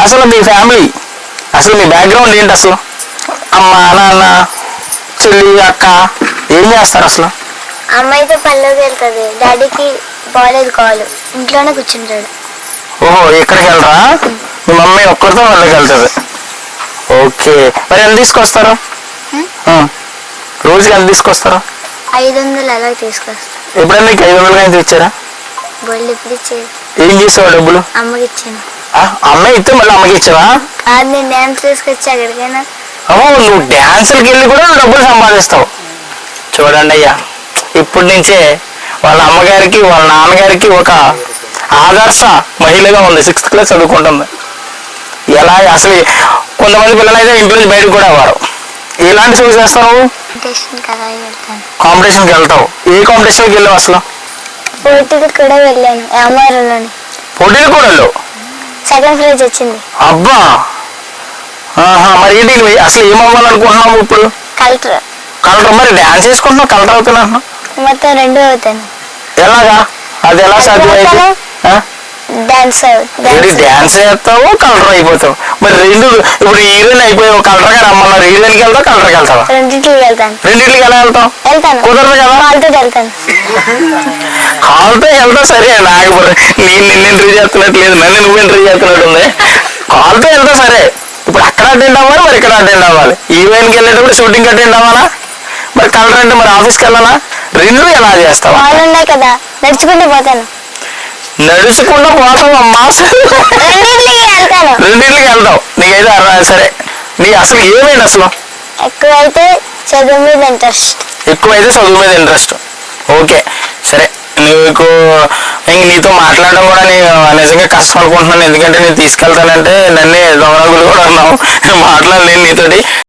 అసలు మీ ఫ్యామిలీ, అసలు మీ బ్యాక్గ్రౌండ్ ఏంటి? అసలు అమ్మ నాన్న చెల్లి అక్క ఏం చేస్తారు అసలు? అమ్మ అయితే పనిలోకి వెళ్తుంది, డాడీకి బాగాలేదు కాలు, ఇంట్లోనే కూర్చుంటాడు. ఓహో, ఎక్కడికి వెళ్ళరా? మీ మమ్మీ ఒక్కరితో వాళ్ళకి వెళ్తుంది. ఓకే, మరి ఎంత తీసుకొస్తారు? రోజుకి ఎంత తీసుకొస్తారు? 500 అలా తీసుకొస్తా. ఎప్పుడైనా నీకు 500 కానీ ఇచ్చారా? బళ్ళు ఎప్పుడు ఇచ్చేది. ఏం చేసావు డబ్బులు? అమ్మకి ఇచ్చాను. అమ్మ ఇస్తే మళ్ళీ అమ్మకి ఇచ్చావా? నేను డ్యాన్స్ తీసుకొచ్చి ఎక్కడికైనా. నువ్వు డ్యాన్సులకి వెళ్ళి కూడా నువ్వు డబ్బులు సంపాదిస్తావు. చూడండి అయ్యా, ఇప్పటి నుంచే వాళ్ళ అమ్మగారికి వాళ్ళ నాన్నగారికి ఒక ఆదర్శ మహిళగా ఉంది. 6th క్లాస్ చదువుకుంటుంది. ఎలా అసలు కొంతమంది పిల్లలు అయితే ఇంటి నుంచి బయటకు కూడా అవ్వరు. ఎలాంటి షోస్ చేస్తావు నువ్వు? కాంపిటీషన్కి వెళ్తావు. ఏ కాంపిటీషన్కి వెళ్ళావు అసలు? పోటీలకు కూడా వెళ్ళాను. ఎంఆర్ఓలోని పోటీలు కూడా వెళ్ళావు? సెకండ్ ప్రైజ్ వచ్చింది. అబ్బా, మరి ఏంటి అసలు ఏమవ్వాలనుకుంటున్నావు ఇప్పుడు? కలెక్టర్. కలెక్టర్? మరి డాన్స్ చేసుకుంటున్నావు, కలెక్టర్ అవుతున్నా? మొత్తం 2 అవుతాను. ఎలాగా? అది ఎలా సాధ్యమైంది? డాన్స్ డాన్స్ చేస్తావు, కలెక్టర్ అయిపోతావు. మరి రెండు ఇప్పుడు హీరోయిన్ అయిపోయావు, కలెక్టర్ గారు రమ్మన్నారు. హీరోయిన్కి వెళ్తావు, కలెక్టర్కి వెళ్తావా? రెండింటికి వెళ్తాను. రెండింటికి ఎలా వెళ్తావు? కుదరదు కదా. కాలుతో వెళ్తాను. కాలుతో వెళ్తావు, సరే. నాకు నేను నిన్ను ఇంటర్వ్యూ చేస్తున్నట్లేదు, నన్ను నువ్వు ఇంటర్వ్యూ చేస్తున్నట్టు ఉంది. కాలుతో వెళ్తావు సరే. ఇప్పుడు అక్కడ అటెండ్ అవ్వాలి, మరి ఇక్కడ అటెండ్ అవ్వాలి. హీరోయిన్కి వెళ్ళేటప్పుడు షూటింగ్ అటెండ్ అవ్వాలా? మరి కలెక్టర్ అంటే మరి ఆఫీస్కి వెళ్ళాలా? రెండు ఎలా చేస్తావా? ఉన్నాయి కదా, నడుచుకుంటూ పోతాను. నడుచుకుంటూ పోతావు అమ్మా? రెండింటికి వెళ్తావు. నీకైతే సరే. నీ అసలు ఏమైంది అసలు? ఎక్కువైతే చదువు మీద ఇంట్రెస్ట్. ఎక్కువైతే చదువు మీద ఇంట్రెస్ట్. ఓకే, సరే. నీకు నీతో మాట్లాడడం కూడా నేను నిజంగా కష్టపడుకుంటున్నాను. ఎందుకంటే నేను తీసుకెళ్తానంటే నన్నే దొంగలు కూడా అన్నావు, మాట్లాడలేను నీతోటి.